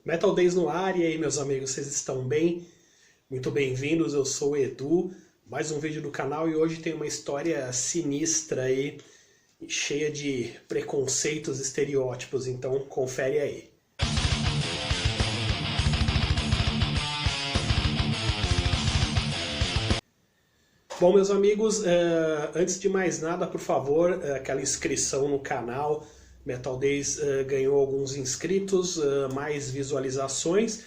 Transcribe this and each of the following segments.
Metal Days no ar, e aí meus amigos, vocês estão bem? Muito bem-vindos, eu sou o Edu, mais um vídeo do canal e hoje tem uma história sinistra aí, cheia de preconceitos, estereótipos, então confere aí. Bom, meus amigos, antes de mais nada, por favor, aquela inscrição no canal. Metal Days ganhou alguns inscritos, mais visualizações.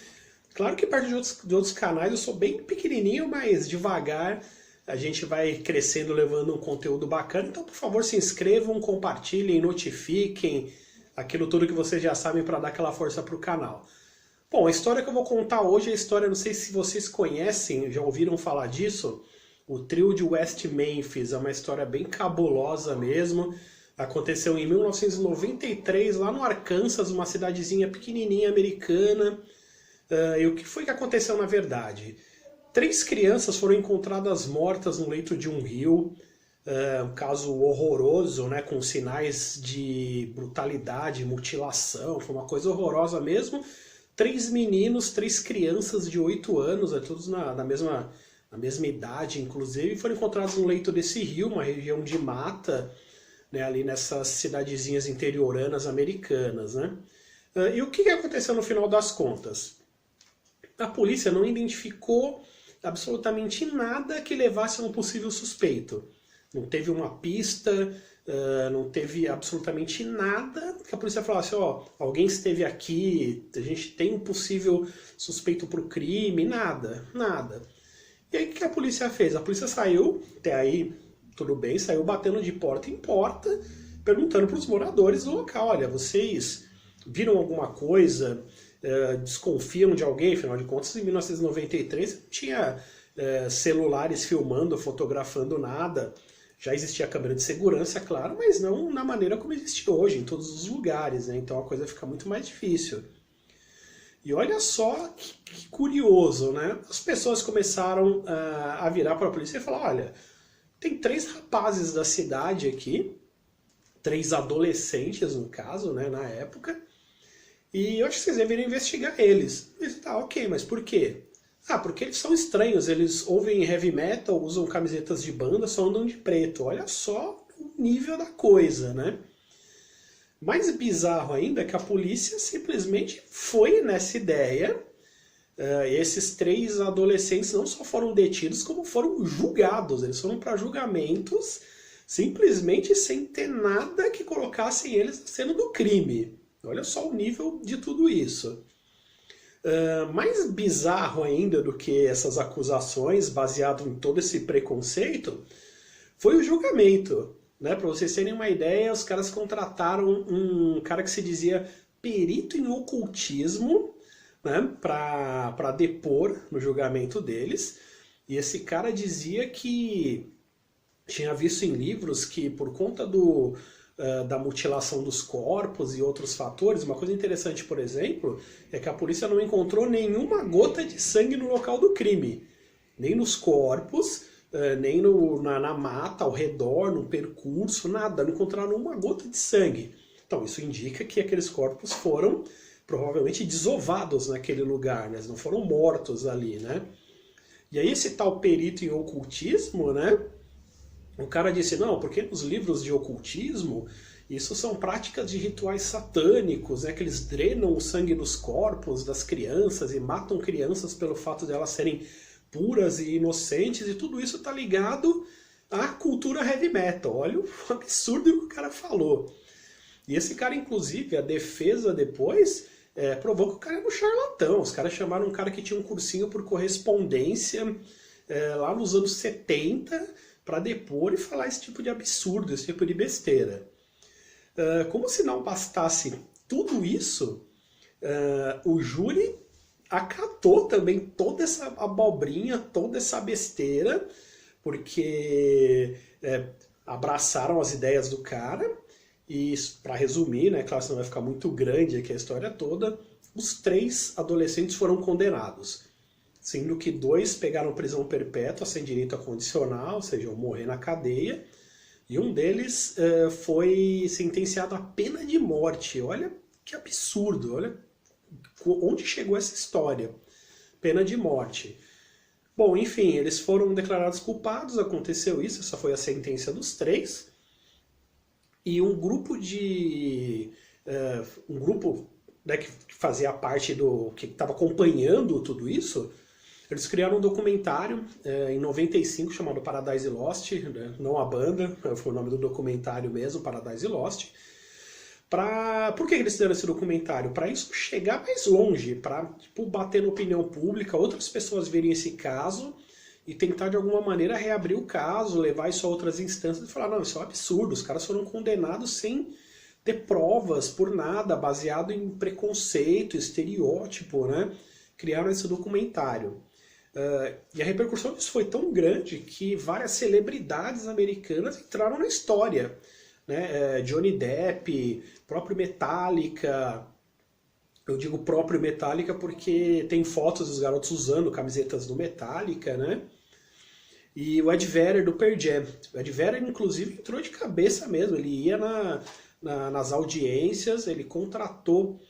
Claro que perto de outros canais eu sou bem pequenininho, mas devagar a gente vai crescendo, levando um conteúdo bacana. Então, por favor, se inscrevam, compartilhem, notifiquem, aquilo tudo que vocês já sabem para dar aquela força para o canal. Bom, a história que eu vou contar hoje é a história, não sei se vocês conhecem, já ouviram falar disso, o trio de West Memphis. É uma história bem cabulosa mesmo. Aconteceu em 1993, lá no Arkansas, uma cidadezinha pequenininha americana. E o que foi que aconteceu na verdade? 3 crianças foram encontradas mortas no leito de um rio. Um caso horroroso, né, com sinais de brutalidade, mutilação. Foi uma coisa horrorosa mesmo. 3 meninos, 3 crianças de 8 anos, todos na mesma idade, inclusive, foram encontrados no leito desse rio, uma região de mata, né, ali nessas cidadezinhas interioranas americanas, né? E o que aconteceu no final das contas? A polícia não identificou absolutamente nada que levasse a um possível suspeito. Não teve uma pista, não teve absolutamente nada que a polícia falasse, ó, alguém esteve aqui, a gente tem um possível suspeito para o crime, nada. E aí o que a polícia fez? A polícia saiu, até aí tudo bem, saiu batendo de porta em porta, perguntando para os moradores do local, olha, vocês viram alguma coisa, desconfiam de alguém? Afinal de contas, em 1993 não tinha celulares filmando, fotografando nada. Já existia câmera de segurança, claro, mas não na maneira como existe hoje, em todos os lugares, né? Então a coisa fica muito mais difícil. E olha só que curioso, né? As pessoas começaram a virar para a polícia e falar, olha, tem 3 rapazes da cidade aqui, 3 adolescentes no caso, né, na época, e eu acho que vocês deveriam investigar eles. E tá, ok, mas por quê? Ah, porque eles são estranhos, eles ouvem heavy metal, usam camisetas de banda, só andam de preto. Olha só o nível da coisa, né? Mais bizarro ainda é que a polícia simplesmente foi nessa ideia. Esses 3 adolescentes não só foram detidos, como foram julgados. Eles foram para julgamentos simplesmente sem ter nada que colocassem eles na cena do crime. Olha só o nível de tudo isso. Mais bizarro ainda do que essas acusações, baseado em todo esse preconceito, foi o julgamento. Né? Para vocês terem uma ideia, os caras contrataram um cara que se dizia perito em ocultismo, né? Para depor no julgamento deles. E esse cara dizia que tinha visto em livros que por conta da mutilação dos corpos e outros fatores, uma coisa interessante, por exemplo, é que a polícia não encontrou nenhuma gota de sangue no local do crime. Nem nos corpos, nem na mata, ao redor, no percurso, nada. Não encontraram uma gota de sangue. Então isso indica que aqueles corpos foram provavelmente desovados naquele lugar, né? Eles não foram mortos ali, né? E aí esse tal perito em ocultismo, né? O cara disse, não, porque nos livros de ocultismo, isso são práticas de rituais satânicos, né? Que eles drenam o sangue dos corpos das crianças e matam crianças pelo fato de elas serem puras e inocentes, e tudo isso está ligado à cultura heavy metal. Olha o absurdo que o cara falou. E esse cara, inclusive, a defesa depois provou que o cara era um charlatão. Os caras chamaram um cara que tinha um cursinho por correspondência lá nos anos 70 para depor e falar esse tipo de absurdo, esse tipo de besteira. Como se não bastasse tudo isso, o júri acatou também toda essa abobrinha, toda essa besteira, porque abraçaram as ideias do cara. E para resumir, né, claro, senão vai ficar muito grande aqui a história toda, os 3 adolescentes foram condenados, sendo que 2 pegaram prisão perpétua sem direito a condicional, ou seja, vão morrer na cadeia, e um deles foi sentenciado à pena de morte. Olha que absurdo, olha onde chegou essa história? Pena de morte. Bom, enfim, eles foram declarados culpados, aconteceu isso, essa foi a sentença dos 3. E um grupo né, que fazia parte que estava acompanhando tudo isso, eles criaram um documentário em 95 chamado Paradise Lost, né, não a banda, foi o nome do documentário mesmo, Paradise Lost. Por que eles fizeram esse documentário? Para isso chegar mais longe, para tipo, bater na opinião pública, outras pessoas verem esse caso e tentar de alguma maneira reabrir o caso, levar isso a outras instâncias e falar, não, isso é um absurdo, os caras foram condenados sem ter provas por nada, baseado em preconceito, estereótipo, né? Criaram esse documentário. E a repercussão disso foi tão grande que várias celebridades americanas entraram na história. Né? Johnny Depp, próprio Metallica. Eu digo próprio Metallica porque tem fotos dos garotos usando camisetas do Metallica, né? E o Ed Vedder do Pearl Jam. O Ed Vedder, inclusive, entrou de cabeça mesmo. Ele ia nas audiências, ele contratou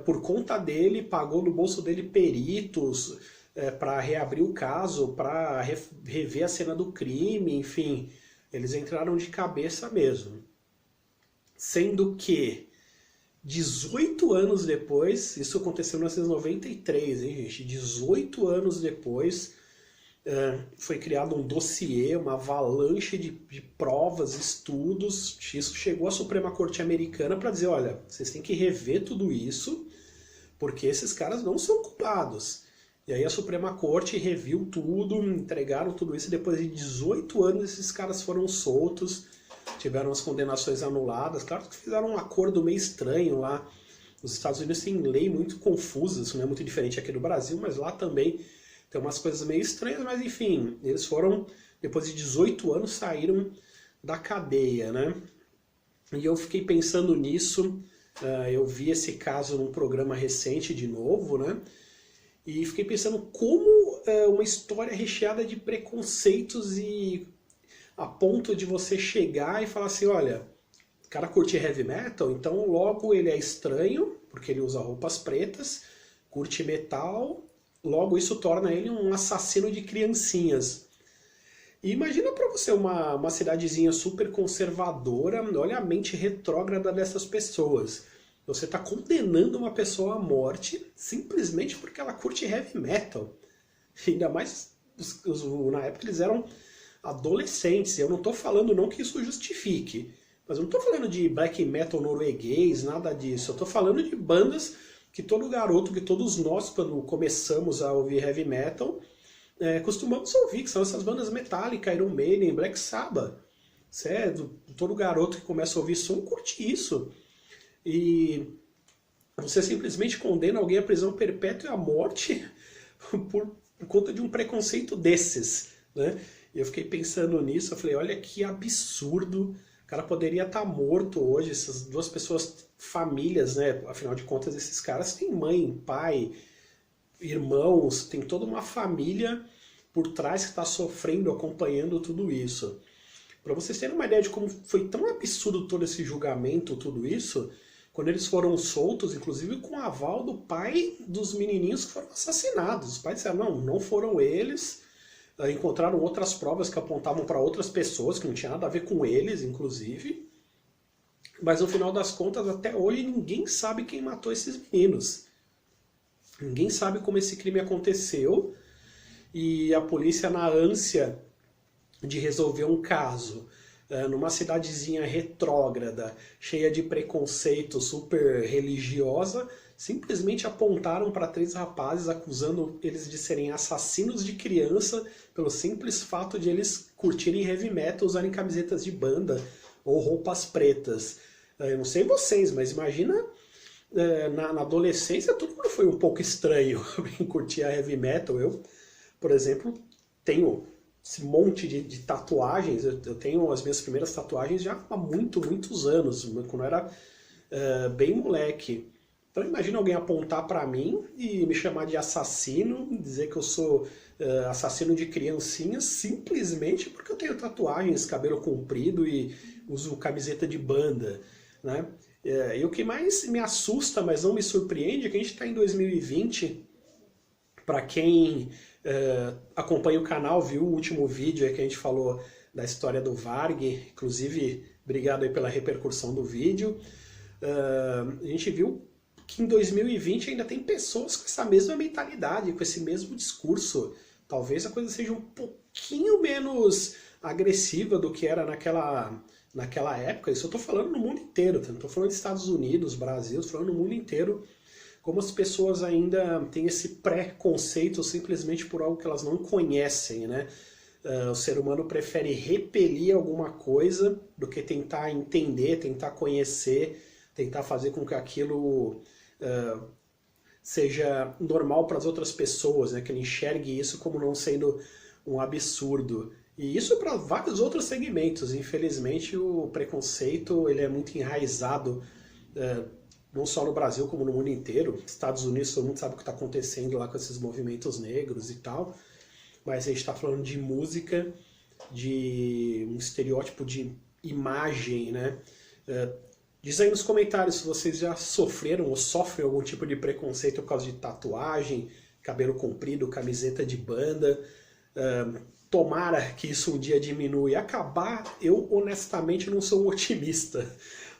por conta dele, pagou no bolso dele peritos para reabrir o caso, para rever a cena do crime, enfim. Eles entraram de cabeça mesmo. Sendo que 18 anos depois, isso aconteceu em 1993, hein, gente? 18 anos depois, foi criado um dossiê, uma avalanche de provas, estudos. Isso chegou à Suprema Corte Americana para dizer, olha, vocês têm que rever tudo isso, porque esses caras não são culpados. E aí a Suprema Corte reviu tudo, entregaram tudo isso, e depois de 18 anos esses caras foram soltos, tiveram as condenações anuladas. Claro que fizeram um acordo meio estranho lá. Os Estados Unidos têm lei muito confusa, isso não é muito diferente aqui do Brasil, mas lá também tem umas coisas meio estranhas, mas enfim, eles foram, depois de 18 anos, saíram da cadeia, né? E eu fiquei pensando nisso, eu vi esse caso num programa recente de novo, né? E fiquei pensando como uma história recheada de preconceitos e a ponto de você chegar e falar assim, olha, o cara curte heavy metal, então logo ele é estranho, porque ele usa roupas pretas, curte metal, logo isso torna ele um assassino de criancinhas. E imagina pra você uma cidadezinha super conservadora, olha a mente retrógrada dessas pessoas. Você está condenando uma pessoa à morte simplesmente porque ela curte heavy metal. Ainda mais, na época eles eram adolescentes. Eu não estou falando não que isso justifique, mas eu não estou falando de black metal norueguês, nada disso. Eu estou falando de bandas que todo garoto, que todos nós, quando começamos a ouvir heavy metal, costumamos ouvir, que são essas bandas Metallica, Iron Maiden, Black Sabbath. Todo garoto que começa a ouvir som curte isso. E você simplesmente condena alguém à prisão perpétua e à morte por conta de um preconceito desses, né? E eu fiquei pensando nisso, eu falei, olha que absurdo, o cara poderia estar morto hoje, essas duas pessoas, famílias, né? Afinal de contas, esses caras têm mãe, pai, irmãos, tem toda uma família por trás que está sofrendo, acompanhando tudo isso. Para vocês terem uma ideia de como foi tão absurdo todo esse julgamento, tudo isso, quando eles foram soltos, inclusive com o aval do pai dos menininhos que foram assassinados. Os pais disseram, não foram eles, encontraram outras provas que apontavam para outras pessoas, que não tinha nada a ver com eles, inclusive. Mas no final das contas, até hoje, ninguém sabe quem matou esses meninos. Ninguém sabe como esse crime aconteceu. E a polícia, na ânsia de resolver um caso numa cidadezinha retrógrada, cheia de preconceito, super religiosa, simplesmente apontaram para 3 rapazes, acusando eles de serem assassinos de criança pelo simples fato de eles curtirem heavy metal, usarem camisetas de banda ou roupas pretas. Eu não sei vocês, mas imagina na adolescência todo mundo foi um pouco estranho em curtir a heavy metal. Eu, por exemplo, tenho esse monte de tatuagens. Eu tenho as minhas primeiras tatuagens já há muitos anos, quando eu era bem moleque. Então imagina alguém apontar para mim e me chamar de assassino, dizer que eu sou assassino de criancinhas, simplesmente porque eu tenho tatuagens, cabelo comprido e uso camiseta de banda, né? E o que mais me assusta, mas não me surpreende, é que a gente está em 2020. Para quem acompanha o canal, viu o último vídeo aí que a gente falou da história do Varg, inclusive, obrigado aí pela repercussão do vídeo. A gente viu que em 2020 ainda tem pessoas com essa mesma mentalidade, com esse mesmo discurso. Talvez a coisa seja um pouquinho menos agressiva do que era naquela época. Isso eu estou falando no mundo inteiro, não estou falando dos Estados Unidos, Brasil, estou falando no mundo inteiro. Como as pessoas ainda têm esse preconceito simplesmente por algo que elas não conhecem, né? O ser humano prefere repelir alguma coisa do que tentar entender, tentar conhecer, tentar fazer com que aquilo seja normal para as outras pessoas, né? Que ele enxergue isso como não sendo um absurdo. E isso para vários outros segmentos. Infelizmente, o preconceito ele é muito enraizado, não só no Brasil, como no mundo inteiro. Estados Unidos, todo mundo sabe o que está acontecendo lá com esses movimentos negros e tal. Mas a gente está falando de música, de um estereótipo de imagem, né? Diz aí nos comentários se vocês já sofreram ou sofrem algum tipo de preconceito por causa de tatuagem, cabelo comprido, camiseta de banda. Tomara que isso um dia diminua e acabar. Eu, honestamente, não sou um otimista.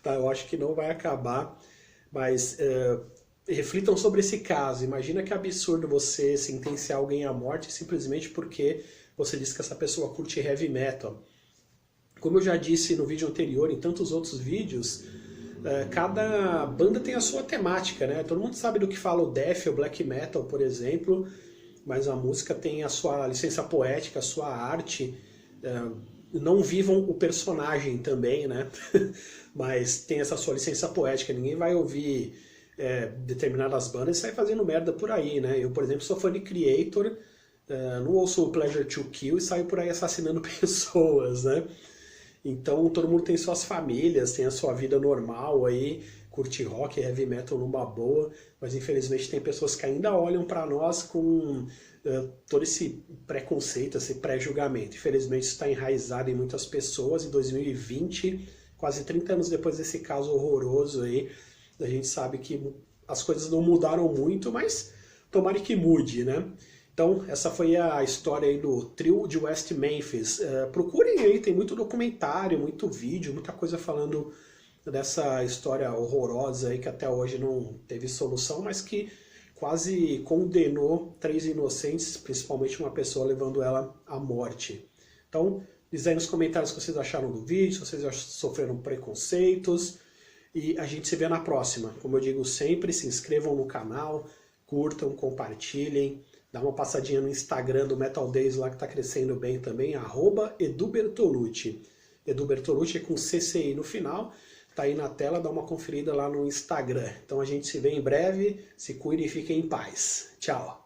Tá? Eu acho que não vai acabar. Mas reflitam sobre esse caso. Imagina que absurdo você sentenciar alguém à morte simplesmente porque você disse que essa pessoa curte heavy metal. Como eu já disse no vídeo anterior, em tantos outros vídeos, cada banda tem a sua temática, né? Todo mundo sabe do que fala o death ou black metal, por exemplo, mas a música tem a sua licença poética, a sua arte. Não vivam o personagem também, né? Mas tem essa sua licença poética. Ninguém vai ouvir determinadas bandas e sair fazendo merda por aí, né? Eu, por exemplo, sou fã de Creator, não ouço o Pleasure to Kill e saio por aí assassinando pessoas, né? Então todo mundo tem suas famílias, tem a sua vida normal aí, curte rock, heavy metal numa boa, mas infelizmente tem pessoas que ainda olham para nós com todo esse preconceito, esse pré-julgamento. Infelizmente isso está enraizado em muitas pessoas. Em 2020, quase 30 anos depois desse caso horroroso aí, a gente sabe que as coisas não mudaram muito, mas tomara que mude, né? Então, essa foi a história aí do trio de West Memphis. Procurem aí, tem muito documentário, muito vídeo, muita coisa falando dessa história horrorosa aí que até hoje não teve solução, mas que quase condenou 3 inocentes, principalmente uma pessoa, levando ela à morte. Então, diz aí nos comentários o que vocês acharam do vídeo, se vocês já sofreram preconceitos, e a gente se vê na próxima. Como eu digo sempre, se inscrevam no canal, curtam, compartilhem, dá uma passadinha no Instagram do Metal Days lá que está crescendo bem também, @EduBertolucci. Edu Bertolucci é com CCI no final, tá aí na tela, dá uma conferida lá no Instagram. Então a gente se vê em breve, se cuidem e fiquem em paz. Tchau!